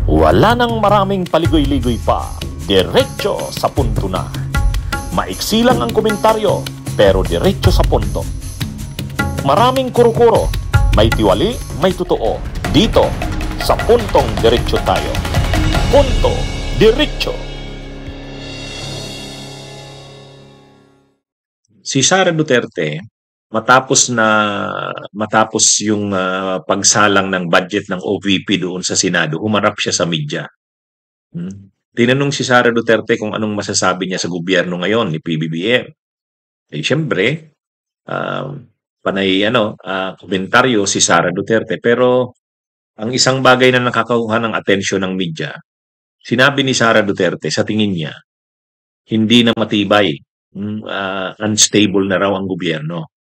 Wala nang maraming paligoy-ligoy pa. Diretso sa punto na. Maiksi lang ang komentaryo, pero diretso sa punto. Maraming kuro-kuro, may tiwali, may totoo. Dito, sa puntong diretso tayo. Punto, diretso. Si Sara Duterte, matapos yung pagsalang ng budget ng OVP doon sa Senado, humarap siya sa media. Tinanong si Sara Duterte kung anong masasabi niya sa gobyerno ngayon ni PBBM. Siyempre, panay komentaryo si Sara Duterte, pero ang isang bagay na nakakakuha ng atensyon ng media, sinabi ni Sara Duterte sa tingin niya, hindi na matibay, unstable na raw ang gobyerno.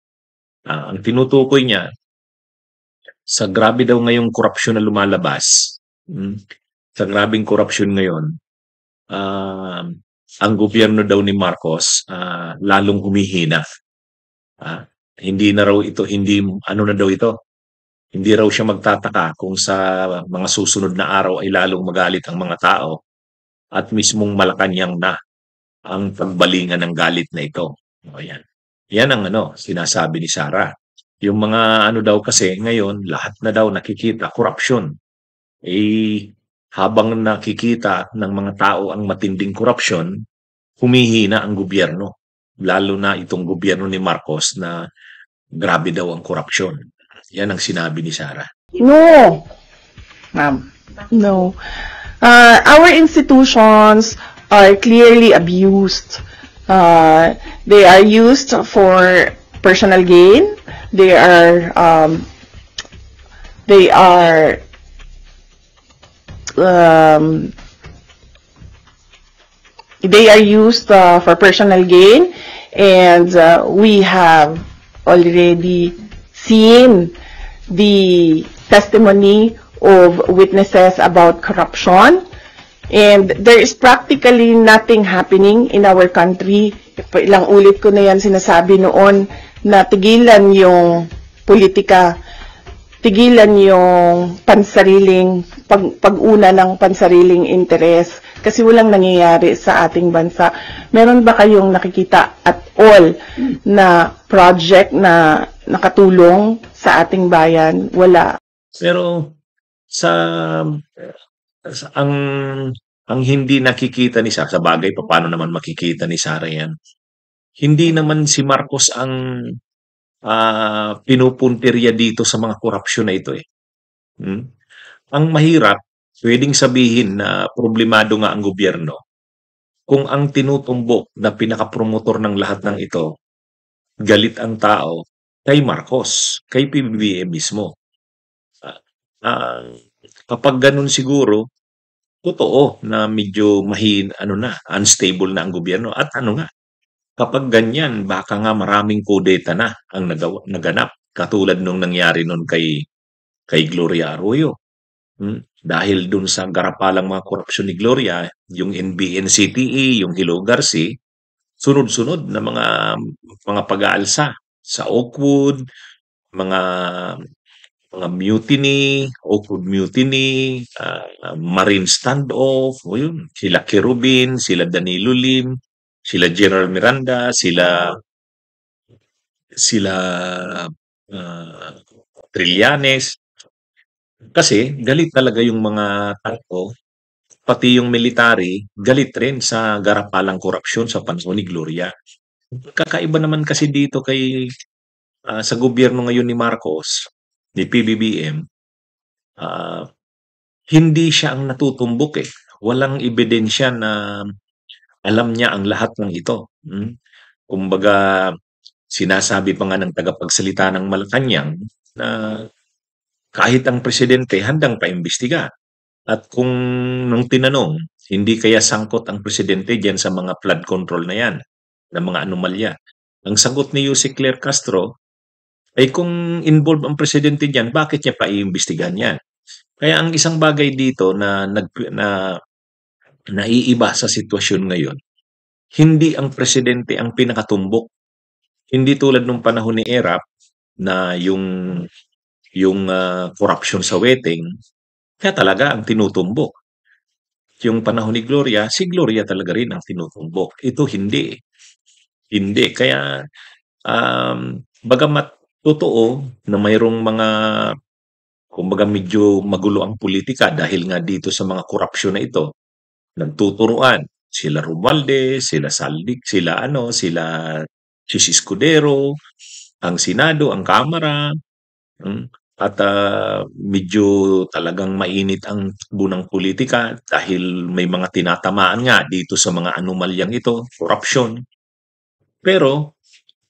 Ang tinutukoy niya, sa grabe daw ngayong korupsyon na lumalabas, sa grabing korupsyon ngayon, ang gobyerno daw ni Marcos lalong humihina. Hindi na raw ito, hindi raw siya magtataka kung sa mga susunod na araw ay lalong magalit ang mga tao at mismong Malacanang na ang pagbalingan ng galit na ito. Yan. Yan ang sinasabi ni Sara. Yung mga daw kasi ngayon, lahat na daw nakikita, korupsyon. Habang nakikita ng mga tao ang matinding korupsyon, humihina ang gobyerno. Lalo na itong gobyerno ni Marcos na grabe daw ang korupsyon. Yan ang sinabi ni Sara. No, ma'am. No. Our institutions are clearly abused. They are used for personal gain. They are used for personal gain, and we have already seen the testimony of witnesses about corruption, and there is practically nothing happening in our country. Ilang ulit ko na yan sinasabi noon na tigilan yung politika, tigilan yung pag-una ng pansariling interes, kasi walang nangyayari sa ating bansa. Meron ba kayong nakikita at all na project na nakatulong sa ating bayan? Wala. Pero ang hindi nakikita ni Sara, sa bagay, paano naman makikita ni Sara yan? Hindi naman si Marcos ang pinupuntirya dito sa mga korupsyon na ito eh. Ang mahirap, pwedeng sabihin na problemado nga ang gobyerno kung ang tinutumbok na pinakapromotor ng lahat ng ito, galit ang tao kay Marcos, kay PBBM mismo. Kapag ganun siguro, totoo na medyo unstable na ang gobyerno. At kapag ganyan, baka nga maraming kudeta na ang naganap, katulad nung nangyari nun kay Gloria Arroyo. Dahil dun sa garapalang mga korupsyon ni Gloria, yung NBNCTE, yung Hello Garci, sunod-sunod na mga pag-aalsa sa Oakwood, mga mutiny, Oakwood mutiny, marine standoff, sila Kerubin, sila Danilo Lim, sila General Miranda, sila Trillanes. Kasi galit talaga yung mga tao, pati yung military, galit rin sa garapalang korupsyon sa panahon ni Gloria. Kakaiba naman kasi dito sa gobyerno ngayon ni Marcos, ni PBBM, hindi siya ang natutumbok eh. Walang ebidensya na alam niya ang lahat ng ito. Kumbaga, sinasabi pa nga ng tagapagsalita ng Malacanang na kahit ang presidente handang paimbestiga. At kung nung tinanong, hindi kaya sangkot ang presidente diyan sa mga flood control na yan, na mga anomalya. Ang sagot ni Jose Claire Castro ay kung involved ang presidente diyan, bakit niya pa iimbestigahan yan? Kaya ang isang bagay dito na naiiba sa sitwasyon ngayon, hindi ang presidente ang pinakatumbok. Hindi tulad nung panahon ni Erap na yung corruption sa wedding, kaya talaga ang tinutumbok. yung panahon ni Gloria, si Gloria talaga rin ang tinutumbok. Ito hindi. Hindi. Kaya, bagamat totoo na mayroong mga, kumbaga medyo magulo ang politika dahil nga dito sa mga korupsyon na ito, nagtuturuan. Sila Romualdez, sila Saldic, sila Chis Escudero, ang Senado, ang Kamara, at medyo talagang mainit ang takbo ng politika dahil may mga tinatamaan nga dito sa mga anomalyang ito, korupsyon. Pero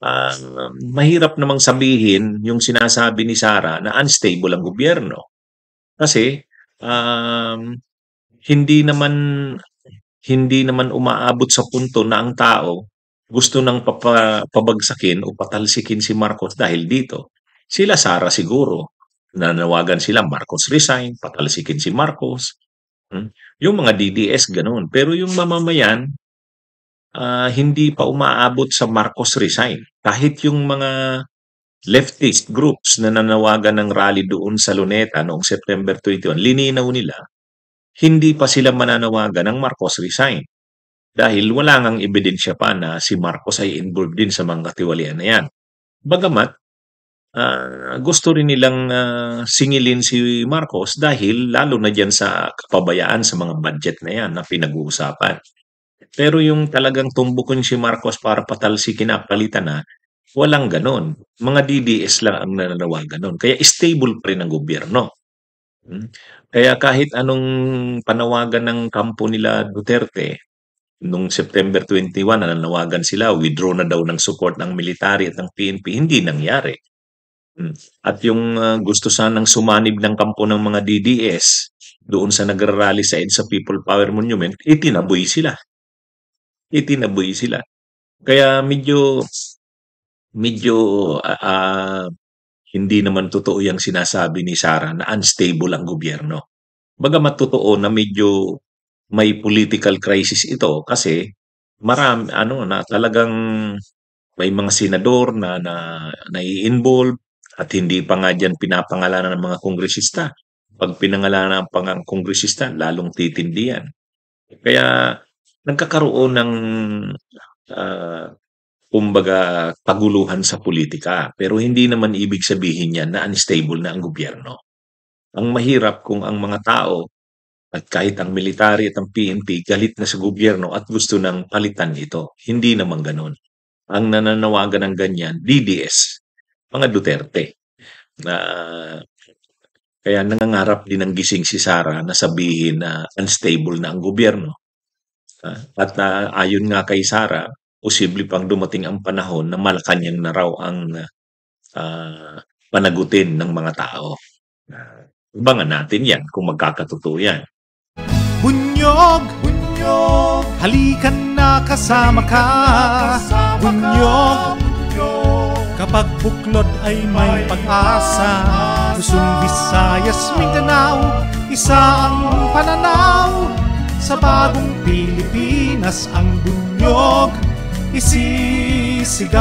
ah, mahirap namang sabihin yung sinasabi ni Sara na unstable ang gobyerno. Kasi um, hindi naman hindi naman umaabot sa punto na ang tao gusto nang pabagsakin o patalsikin si Marcos dahil dito. Sila Sara siguro, nanawagan sila Marcos resign, patalsikin si Marcos. Yung mga DDS ganun. Pero yung mamamayan, hindi pa umaabot sa Marcos resign. Kahit yung mga leftist groups na nanawagan ng rally doon sa Luneta noong September 21, lininaw nila, hindi pa sila mananawagan ng Marcos resign. Dahil wala ngang ebidensya pa na si Marcos ay involved din sa mga katiwalian na yan. Bagamat, gusto rin nilang singilin si Marcos dahil lalo na dyan sa kapabayaan sa mga budget na yan na pinag-uusapan. Pero yung talagang tumbukin si Marcos para patalsikin na, palitan na, walang ganon. Mga DDS lang ang nananawagan nun. Kaya stable pa rin ang gobyerno. Kaya kahit anong panawagan ng kampo nila Duterte, nung September 21, nananawagan sila, withdraw na daw ng support ng military at ng PNP, hindi nangyari. At yung gusto sanang sumanib ng kampo ng mga DDS doon sa nagrarally sa EDSA People Power Monument, itinaboy sila. Kaya medyo hindi naman totoo yung sinasabi ni Sara na unstable ang gobyerno. Bagamat totoo na medyo may political crisis ito kasi marami na talagang may mga senador na nai-involve at hindi pa nga diyan pinapangalanan ng mga kongresista. Pag pinangalanan ng kongresista, lalong titindihan. Kaya nagkakaroon ng kumbaga paguluhan sa politika. Pero hindi naman ibig sabihin yan na unstable na ang gobyerno. Ang mahirap kung ang mga tao at kahit ang military at ang PNP galit na sa gobyerno at gusto ng palitan ito. Hindi naman ganun. Ang nananawagan ng ganyan, DDS, mga Duterte. Kaya nangangarap din ng gising si Sara na sabihin na unstable na ang gobyerno. At ayon nga kay Sara, posible pang dumating ang panahon na Malacanang na raw ang panagutin ng mga tao. Abangan natin yan kung magkakatotoo yan. Bunyog, bunyog, halikan na kasama ka. Bunyog, kapag buklod ay may pag-asa. Luzon, Visayas, Mindanao, isa ang pananaw. Sa bagong Pilipinas ang bunyog isisigaw.